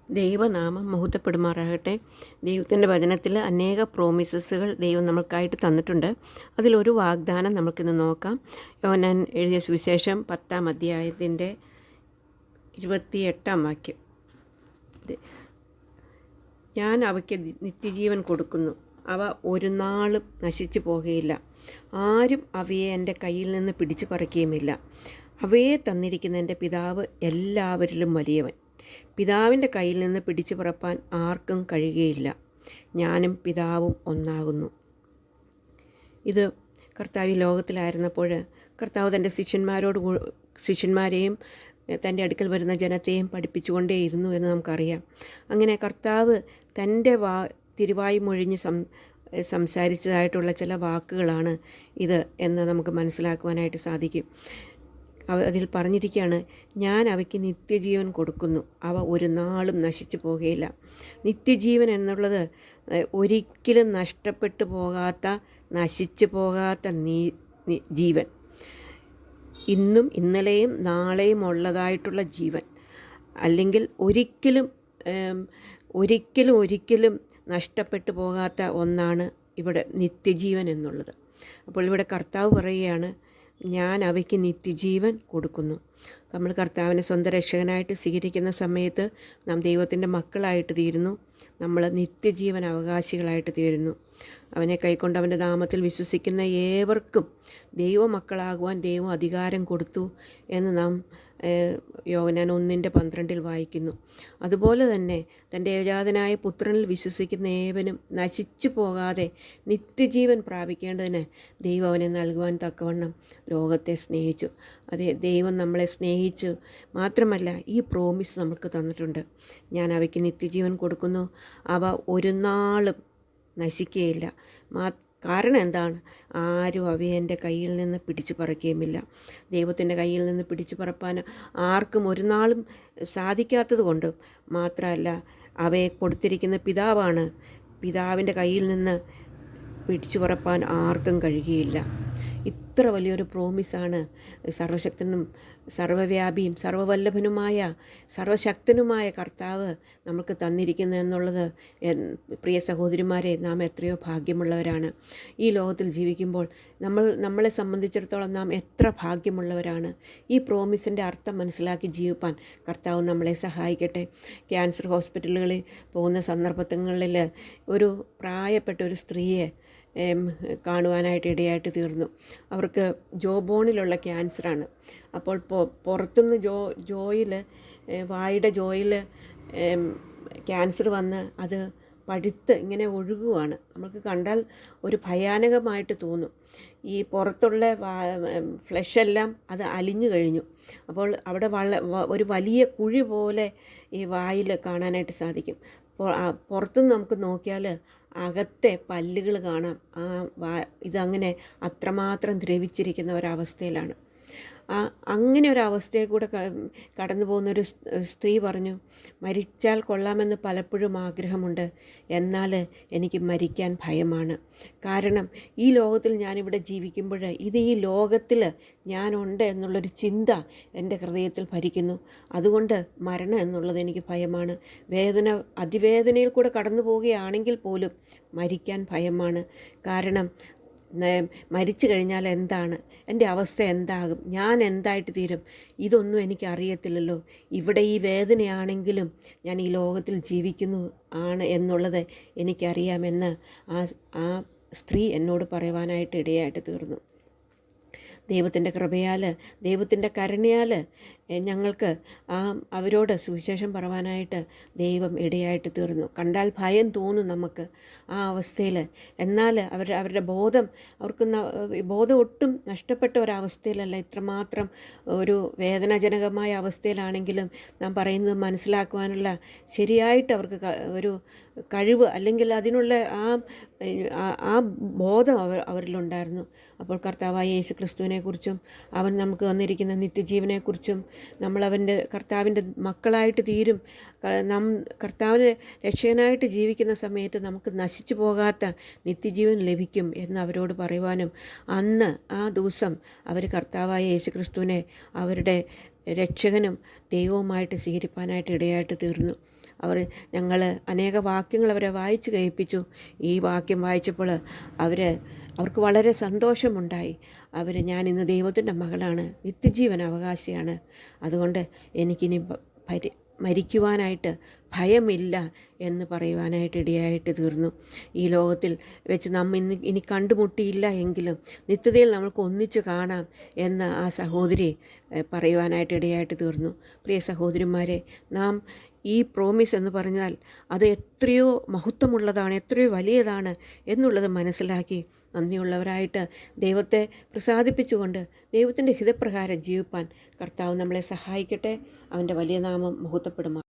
ദൈവനാമം മഹത്വപ്പെടുമാറാകട്ടെ. ദൈവത്തിൻ്റെ വചനത്തിൽ അനേക പ്രോമിസസുകൾ ദൈവം നമ്മൾക്കായിട്ട് തന്നിട്ടുണ്ട്. അതിലൊരു വാഗ്ദാനം നമുക്കിന്ന് നോക്കാം. യോഹന്നാൻ എഴുതിയ സുവിശേഷം 10-ാം അധ്യായത്തിൻ്റെ 28-ാം വാക്യം. ഞാൻ അവയ്ക്ക് നിത്യജീവൻ കൊടുക്കുന്നു, അവ ഒരു നാളും നശിച്ചു പോകുകയില്ല, ആരും അവയെ എൻ്റെ കയ്യിൽ നിന്ന് പിടിച്ചു പറിക്കുകയുമില്ല. അവയെ തന്നിരിക്കുന്ന എൻ്റെ പിതാവ് എല്ലാവരിലും വലിയവൻ, പിതാവിൻ്റെ കയ്യിൽ നിന്ന് പിടിച്ചു പറപ്പാൻ ആർക്കും കഴിയുകയില്ല. ഞാനും പിതാവും ഒന്നാകുന്നു. ഇത് കർത്താവ് ലോകത്തിലായിരുന്നപ്പോൾ കർത്താവ് തൻ്റെ ശിഷ്യന്മാരെയും തൻ്റെ അടുക്കൽ വരുന്ന ജനത്തെയും പഠിപ്പിച്ചുകൊണ്ടേയിരുന്നു എന്ന് നമുക്കറിയാം. അങ്ങനെ കർത്താവ് തൻ്റെ തിരുവായി മൊഴിഞ്ഞ് സംസാരിച്ചതായിട്ടുള്ള ചില വാക്കുകളാണ് ഇത് എന്ന് നമുക്ക് മനസ്സിലാക്കുവാനായിട്ട് സാധിക്കും. അതിൽ പറഞ്ഞിരിക്കുകയാണ്, ഞാൻ അവയ്ക്ക് നിത്യജീവൻ കൊടുക്കുന്നു, അവ ഒരു നാളും നശിച്ചു പോകുകയില്ല. നിത്യജീവൻ എന്നുള്ളത് ഒരിക്കലും നഷ്ടപ്പെട്ടു പോകാത്ത, നശിച്ചു പോകാത്ത ജീവൻ, ഇന്നും ഇന്നലെയും നാളെയും ഉള്ളതായിട്ടുള്ള ജീവൻ, അല്ലെങ്കിൽ ഒരിക്കലും നഷ്ടപ്പെട്ടു പോകാത്ത ഒന്നാണ് ഇവിടെ നിത്യജീവൻ എന്നുള്ളത്. അപ്പോൾ ഇവിടെ കർത്താവ് പറയുകയാണ്, ഞാൻ അവയ്ക്ക് നിത്യജീവൻ കൊടുക്കുന്നു. നമ്മൾ കർത്താവിനെ സ്വന്തം രക്ഷകനായിട്ട് സ്വീകരിക്കുന്ന സമയത്ത് നാം ദൈവത്തിൻ്റെ മക്കളായിട്ട് തീരുന്നു. നമ്മൾ നിത്യജീവൻ അവകാശികളായിട്ട് തീരുന്നു. അവനെ കൈക്കൊണ്ട് അവൻ്റെ നാമത്തിൽ വിശ്വസിക്കുന്ന ഏവർക്കും ദൈവമക്കളാകുവാൻ ദൈവം അധികാരം കൊടുത്തു എന്ന് നാം യോഹന്നാൻ 1:12 വായിക്കുന്നു. അതുപോലെ തന്നെ തൻ്റെ ഏകജാതനായ പുത്രനിൽ വിശ്വസിക്കുന്ന ഏവനും നശിച്ചു പോകാതെ നിത്യജീവൻ പ്രാപിക്കേണ്ടതിന് ദൈവം അവനെ നൽകുവാൻ തക്കവണ്ണം ലോകത്തെ സ്നേഹിച്ചു. അതെ, ദൈവം നമ്മളെ സ്നേഹിച്ചു മാത്രമല്ല ഈ പ്രോമിസ് നമുക്ക് തന്നിട്ടുണ്ട്. ഞാൻ അവയ്ക്ക് നിത്യജീവൻ കൊടുക്കുന്നു, അവ ഒരു നാളും നശിക്കുകയില്ല. കാരണം എന്താണ്? ആരും അവയെ എൻ്റെ കയ്യിൽ നിന്ന് പിടിച്ചു പറിക്കുകയുമില്ല. ദൈവത്തിൻ്റെ കയ്യിൽ നിന്ന് പിടിച്ചു പറപ്പാൻ ആർക്കും ഒരു നാളും സാധിക്കാത്തത് കൊണ്ട് മാത്രമല്ല, അവയെ കൊടുത്തിരിക്കുന്ന പിതാവാണ്. പിതാവിൻ്റെ കയ്യിൽ നിന്ന് പിടിച്ചു പറപ്പാൻ ആർക്കും കഴിയുകയില്ല. ഇത്ര വലിയൊരു പ്രോമിസാണ് സർവശക്തനും സർവവ്യാപിയും സർവവല്ലഭനുമായ സർവശക്തനുമായ കർത്താവ് നമുക്ക് തന്നിരിക്കുന്നതെന്നുള്ളത് പ്രിയ സഹോദരിമാരെ, നാം എത്രയോ ഭാഗ്യമുള്ളവരാണ്. ഈ ലോകത്തിൽ ജീവിക്കുമ്പോൾ നമ്മളെ സംബന്ധിച്ചിടത്തോളം നാം എത്ര ഭാഗ്യമുള്ളവരാണ്. ഈ പ്രോമിസിൻ്റെ അർത്ഥം മനസ്സിലാക്കി ജീവിപ്പാൻ കർത്താവ് നമ്മളെ സഹായിക്കട്ടെ. ക്യാൻസർ ഹോസ്പിറ്റലുകളിൽ പോകുന്ന സന്ദർഭങ്ങളിൽ ഒരു പ്രായപ്പെട്ട ഒരു സ്ത്രീയെ കാണുവാനായിട്ട് ഇടയായിട്ട് തീർന്നു. അവർക്ക് ജോബോണിലുള്ള ക്യാൻസറാണ്. അപ്പോൾ പുറത്തുനിന്ന് വായുടെ ജോയിൽ ക്യാൻസർ വന്ന് അത് പഴുത്ത് ഇങ്ങനെ ഒഴുകുവാണ്. നമുക്ക് കണ്ടാൽ ഒരു ഭയാനകമായിട്ട് തോന്നും. ഈ പുറത്തുള്ള ഫ്ലഷെല്ലാം അത് അലിഞ്ഞു കഴിഞ്ഞു. അപ്പോൾ അവിടെ ഒരു വലിയ കുഴി പോലെ ഈ വായിൽ കാണാനായിട്ട് സാധിക്കും. പുറത്തുനിന്ന് നമുക്ക് നോക്കിയാൽ അകത്തെ പല്ലുകൾ കാണാം. ഇതങ്ങനെ അത്രമാത്രം ദ്രവിച്ചിരിക്കുന്ന ഒരവസ്ഥയിലാണ്. അങ്ങനെ ഒരവസ്ഥയെ കൂടെ കടന്നു പോകുന്നൊരു സ്ത്രീ പറഞ്ഞു, മരിച്ചാൽ കൊള്ളാമെന്ന് പലപ്പോഴും ആഗ്രഹമുണ്ട്, എന്നാൽ എനിക്ക് മരിക്കാൻ ഭയമാണ്. കാരണം ഈ ലോകത്തിൽ ഞാനിവിടെ ജീവിക്കുമ്പോൾ ഈ ലോകത്തിൽ ഞാനുണ്ട് എന്നുള്ളൊരു ചിന്ത എൻ്റെ ഹൃദയത്തിൽ ഭരിക്കുന്നു. അതുകൊണ്ട് മരണം എന്നുള്ളത് എനിക്ക് ഭയമാണ്. അതിവേദനയിൽ കൂടെ കടന്നു പോവുകയാണെങ്കിൽ പോലും മരിക്കാൻ ഭയമാണ്. കാരണം മരിച്ചു കഴിഞ്ഞാൽ എന്താണ്, എൻ്റെ അവസ്ഥ എന്താകും, ഞാൻ എന്തായിട്ട് തീരും, ഇതൊന്നും എനിക്ക് അറിയത്തില്ലല്ലോ. ഇവിടെ ഈ വേദനയാണെങ്കിലും ഞാൻ ഈ ലോകത്തിൽ ജീവിക്കുന്നു എന്നുള്ളത് എനിക്കറിയാമെന്ന് ആ സ്ത്രീ എന്നോട് പറയുവാനായിട്ട് ഇടയായിട്ട് തീർന്നു. ദൈവത്തിൻ്റെ കൃപയാൽ, ദൈവത്തിൻ്റെ കരുണയാൽ ഞങ്ങൾക്ക് അവരോട് സുവിശേഷം പറയുവാനായിട്ട് ദൈവം ഇടയായിട്ട് തീർന്നു. കണ്ടാൽ ഭയം തോന്നും നമുക്ക് ആ അവസ്ഥയിൽ. എന്നാൽ അവരുടെ ബോധം ഒട്ടും നഷ്ടപ്പെട്ട ഒരവസ്ഥയിലല്ല. ഇത്രമാത്രം ഒരു വേദനാജനകമായ അവസ്ഥയിലാണെങ്കിലും നാം പറയുന്നത് മനസ്സിലാക്കുവാനുള്ള ശരിയായിട്ട് അവർക്ക് ഒരു കഴിവ് അല്ലെങ്കിൽ അതിനുള്ള ആ ബോധം അവരിലുണ്ടായിരുന്നു. അപ്പോൾ കർത്താവായ യേശു ക്രിസ്തുവിനെക്കുറിച്ചും അവൻ നമുക്ക് വന്നിരിക്കുന്ന നിത്യജീവനെക്കുറിച്ചും നമ്മൾ കർത്താവിൻ്റെ മക്കളായിട്ട് തീരും, കർത്താവിന് രക്ഷകനായിട്ട് ജീവിക്കുന്ന സമയത്ത് നമുക്ക് നശിച്ചു പോകാത്ത നിത്യജീവൻ ലഭിക്കും എന്ന് അവരോട് പറയുവാനും, അന്ന് ആ ദിവസം അവർ കർത്താവായ യേശു ക്രിസ്തുവിനെ അവരുടെ രക്ഷകനും ദൈവവുമായിട്ട് സ്വീകരിപ്പാനായിട്ട് ഇടയായിട്ട് തീർന്നു. ഞങ്ങൾ അനേക വാക്യങ്ങൾ അവരെ വായിച്ച് കേൾപ്പിച്ചു. ഈ വാക്യം വായിച്ചപ്പോൾ അവർക്ക് വളരെ സന്തോഷമുണ്ടായി. ഞാനിന്ന് ദൈവത്തിൻ്റെ മകളാണ്, നിത്യജീവൻ അവകാശിയാണ്, അതുകൊണ്ട് എനിക്കിനി മരിക്കുവാനായിട്ട് ഭയമില്ല എന്ന് പറയുവാനായിട്ട് ഇടയായിട്ട് തീർന്നു. ഈ ലോകത്തിൽ വെച്ച് ഇനി കണ്ടുമുട്ടിയില്ല എങ്കിലും നിത്യതയിൽ നമ്മൾക്ക് ഒന്നിച്ച് കാണാം എന്ന് ആ സഹോദരി പറയുവാനായിട്ട് ഇടയായിട്ട് തീർന്നു. പ്രിയ സഹോദരിമാരെ, നാം ഈ പ്രോമിസ് എന്ന് പറഞ്ഞാൽ അത് എത്രയോ മഹത്വമുള്ളതാണ്, എത്രയോ വലിയതാണ് എന്നുള്ളത് മനസ്സിലാക്കി നന്ദിയുള്ളവരായിട്ട് ദൈവത്തെ പ്രസാദിപ്പിച്ചുകൊണ്ട് ദൈവത്തിൻ്റെ ഹിതപ്രകാരം ജീവിപ്പാൻ കർത്താവ് നമ്മളെ സഹായിക്കട്ടെ. അവൻ്റെ വലിയ നാമം മഹത്വപ്പെടുമാറാകട്ടെ.